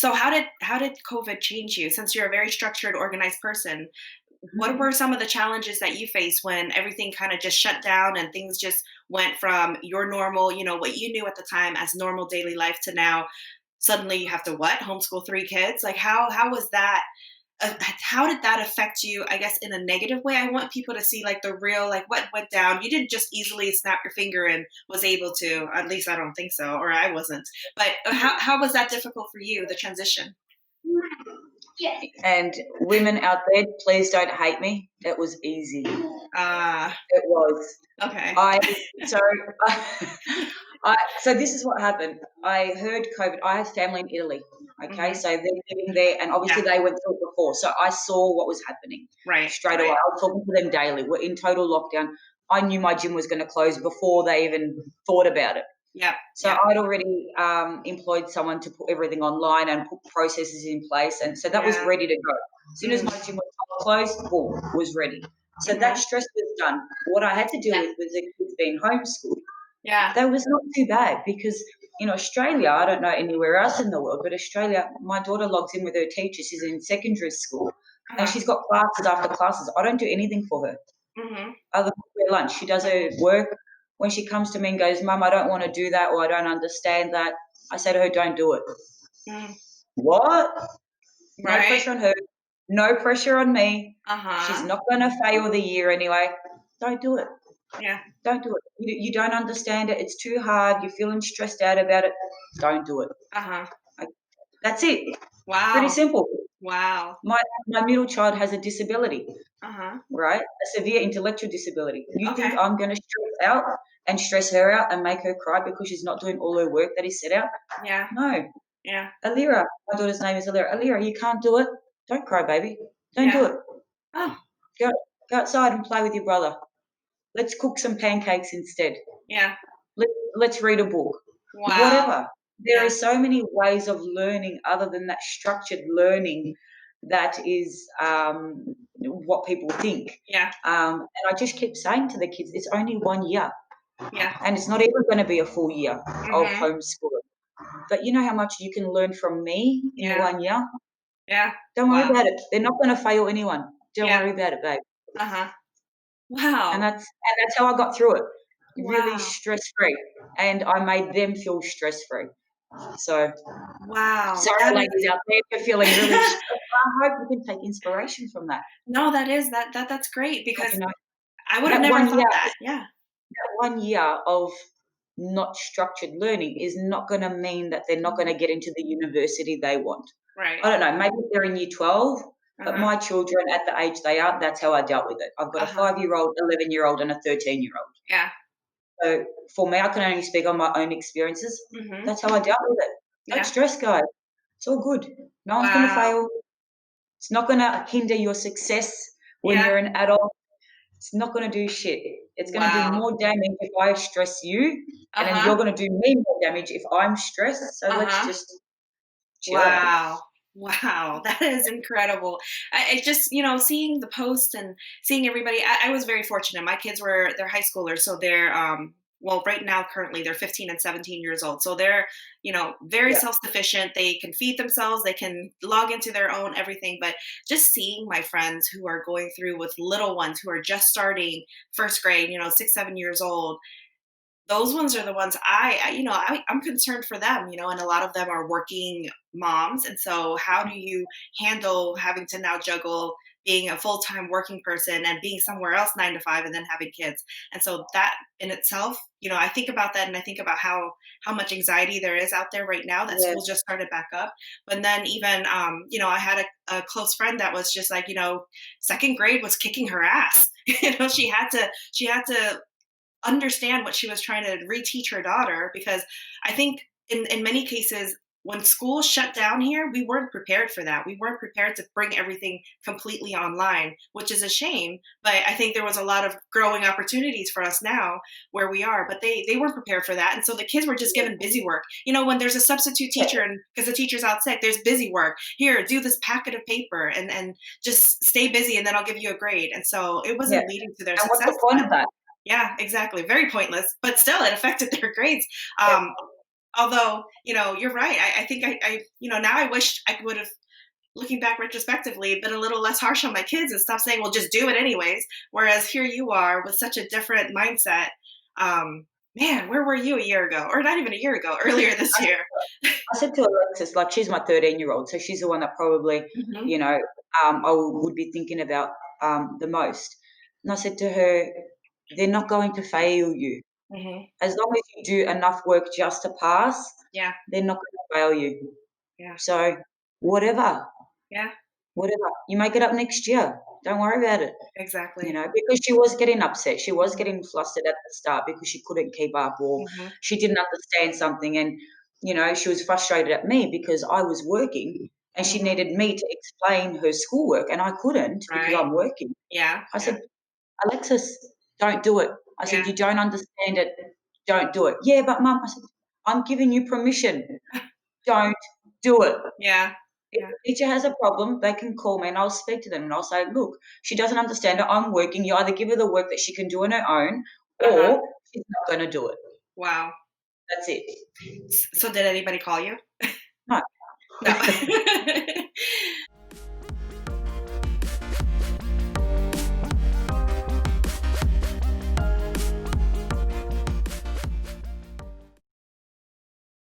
So how did COVID change you? Since you're a very structured, organized person, what were some of the challenges that you faced when everything kind of just shut down and things just went from your normal, what you knew at the time as normal daily life to now suddenly you have to what? Homeschool three kids? Like how was that? How did that affect you? I guess in a negative way. I want people to see like the real, like what went down. You didn't just easily snap your finger and was able to. At least I don't think so, or I wasn't. But how was that difficult for you? The transition. And women out there, please don't hate me. It was easy. It was. Okay. So this is what happened. I heard COVID. I have family in Italy. Okay, so they're living there, and obviously they went through it before. So I saw what was happening straight away. I was talking to them daily. We're in total lockdown. I knew my gym was going to close before they even thought about it. Yeah. So I'd already employed someone to put everything online and put processes in place, and so that was ready to go. As soon as my gym was closed, boom, was ready. So that stress was done. What I had to deal with was the kids being homeschooled. Yeah. That was not too bad because in Australia, I don't know anywhere else in the world, but Australia, my daughter logs in with her teacher. She's in secondary school, and she's got classes after classes. I don't do anything for her other than her lunch. She does her work. When she comes to me and goes, Mum, I don't want to do that or I don't understand that, I say to her, don't do it. What? No pressure on her. No pressure on me. She's not going to fail the year anyway. Don't do it. Yeah. Don't do it. You don't understand it. It's too hard. You're feeling stressed out about it. Don't do it. That's it. Wow. Pretty simple. Wow. My middle child has a disability, right? A severe intellectual disability. You think I'm going to stress out and stress her out and make her cry because she's not doing all her work that is set out? Yeah. No. Yeah. Alira, my daughter's name is Alira. Alira, you can't do it. Don't cry, baby. Don't do it. Oh. Go outside and play with your brother. Let's cook some pancakes instead. Yeah. Let's read a book. Wow. Whatever. There are so many ways of learning other than that structured learning that is what people think. Yeah. And I just keep saying to the kids, it's only 1 year. Yeah. And it's not even going to be a full year of homeschooling. But you know how much you can learn from me in the 1 year? Yeah. Don't worry about it. They're not going to fail anyone. Don't worry about it, babe. Wow. And that's how I got through it. Really stress-free. And I made them feel stress-free. So, sorry, ladies out there, if you're feeling really stressed. I hope you can take inspiration from that. No, that's great because I would have never thought that. Yeah. That 1 year of not structured learning is not going to mean that they're not going to get into the university they want. Right. I don't know. Maybe they're in year 12, but my children at the age they are, that's how I dealt with it. I've got a 5-year-old, 11-year-old, and a 13-year-old. Yeah. So for me, I can only speak on my own experiences. That's how I dealt with it. Don't stress, guys. It's all good. No one's going to fail. It's not going to hinder your success when you're an adult. It's not going to do shit. It's going to do more damage if I stress you, and then you're going to do me more damage if I'm stressed. So let's just chill out. Wow, that is incredible. I just, seeing the post and seeing everybody, I was very fortunate. My kids they're high schoolers, so they're, well, right now, currently, they're 15 and 17 years old. So they're, very self-sufficient. They can feed themselves. They can log into their own everything. But just seeing my friends who are going through with little ones who are just starting first grade, 6, 7 years old, those ones are the ones I'm concerned for them, and a lot of them are working moms. And so how do you handle having to now juggle being a full-time working person and being somewhere else 9 to 5 and then having kids? And so that in itself, I think about that and I think about how much anxiety there is out there right now that school just started back up. But then even, I had a close friend that was just like, second grade was kicking her ass. She had to understand what she was trying to reteach her daughter, because I think in many cases when school shut down here, we weren't prepared for that. We weren't prepared to bring everything completely online, which is a shame. But I think there was a lot of growing opportunities for us now where we are, but they weren't prepared for that. And so the kids were just given busy work. When there's a substitute teacher and because the teacher's out sick, there's busy work. Here, do this packet of paper and just stay busy and then I'll give you a grade. And so it wasn't leading to their success. What's the point of that? Yeah, exactly. Very pointless, but still it affected their grades. Although, you're right. I think now I wish I would have, looking back retrospectively, been a little less harsh on my kids and stop saying, well, just do it anyways. Whereas here you are with such a different mindset. Man, where were you a year ago? Or not even a year ago, earlier this year. I said to Alexis, like, she's my 13-year-old, so she's the one that probably, Hmm. you know, I would be thinking about the most. And I said to her, they're not going to fail you. Hmm. As long as you do enough work just to pass, Yeah. they're not going to fail you. Yeah. So, whatever, Yeah. whatever. You make it up next year. Don't worry about it. Exactly. Because she was getting upset. She was Hmm. getting flustered at the start because she couldn't keep up or Hmm. she didn't understand something. And, she was frustrated at me because I was working and she Hmm. needed me to explain her schoolwork and I couldn't because Right. I'm working. Yeah. I Yeah. said, Alexis, don't do it. I Yeah. said, you don't understand it. Don't do it. Yeah, but mum, I said, I'm giving you permission. Don't do it. Yeah. If Yeah. the teacher has a problem, they can call me and I'll speak to them and I'll say, look, she doesn't understand it. I'm working. You either give her the work that she can do on her own Uh-huh. or she's not going to do it. Wow. That's it. So did anybody call you? No. No.